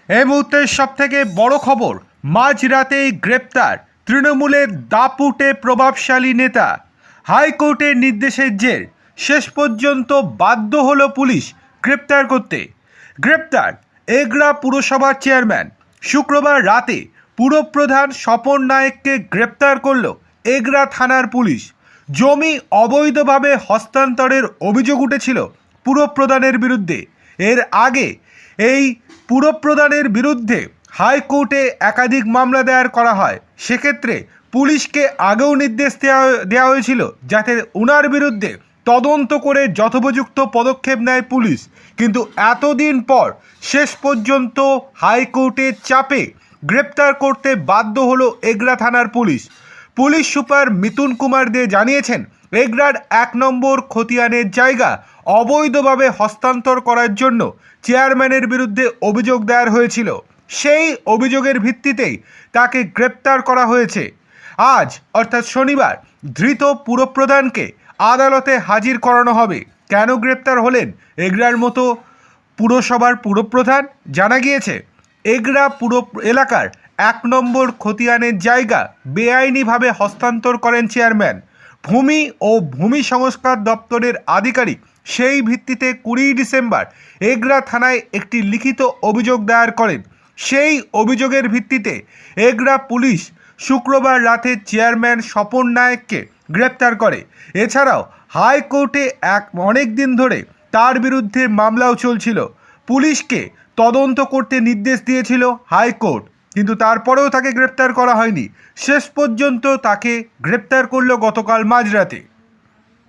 এই মুহূর্তের সবথেকে বড় খবর, মাঝরাতেই গ্রেপ্তার তৃণমূলের দাপুটে প্রভাবশালী নেতা। হাইকোর্টের নির্দেশের জের, শেষ পর্যন্ত বাধ্য হলো পুলিশ গ্রেপ্তার করতে। গ্রেপ্তার এগরা পুরসভার চেয়ারম্যান। শুক্রবার রাতে পুরপ্রধান স্বপন নায়েককে গ্রেপ্তার করল এগরা থানার পুলিশ। জমি অবৈধভাবে হস্তান্তরের অভিযোগ উঠেছিল পুরপ্রধানের বিরুদ্ধে। এর আগে এই পুরপ্রধানের বিরুদ্ধে হাইকোর্টে একাধিক মামলা দায়ের করা হয়। সেক্ষেত্রে পুলিশকে আগেও নির্দেশ দেওয়া হয়েছিল যাতে ওনার বিরুদ্ধে তদন্ত করে যথোপযুক্ত পদক্ষেপ নেয় পুলিশ। কিন্তু এতদিন পর শেষ পর্যন্ত হাইকোর্টের চাপে গ্রেপ্তার করতে বাধ্য হলো এগরা থানার পুলিশ। পুলিশ সুপার মিথুন কুমার দে জানিয়েছেন, এগরার 1 নম্বর খতিয়ানের জায়গা অবৈধভাবে হস্তান্তর করার জন্য চেয়ারম্যানের বিরুদ্ধে অভিযোগ দায়ের হয়েছিল। সেই অভিযোগের ভিত্তিতেই তাকে গ্রেপ্তার করা হয়েছে। আজ অর্থাৎ শনিবার ধৃত পুরপ্রধানকে আদালতে হাজির করানো হবে। কেন গ্রেপ্তার হলেন এগরার মতো পুরসভার পুরপ্রধান? জানা গিয়েছে, এগরা পুরো এলাকার 1 নম্বর খতিয়ানের জায়গা বেআইনিভাবে হস্তান্তর করেন চেয়ারম্যান। ভূমি ও ভূমি সংস্কার দপ্তরের আধিকারিক সেই ভিত্তিতে 20 ডিসেম্বর এগরা থানায় একটি লিখিত অভিযোগ দায়ের করেন। সেই অভিযোগের ভিত্তিতে এগরা পুলিশ শুক্রবার রাতে চেয়ারম্যান স্বপন নায়েককে গ্রেপ্তার করে। এছাড়াও হাইকোর্টে অনেক দিন ধরে তার বিরুদ্ধে মামলাও চলছিল। পুলিশকে তদন্ত করতে নির্দেশ দিয়েছিল হাইকোর্ট, কিন্তু তারপরেও তাকে গ্রেপ্তার করা হয়নি। শেষ পর্যন্ত তাকে গ্রেপ্তার করলো গতকাল মাঝরাতে।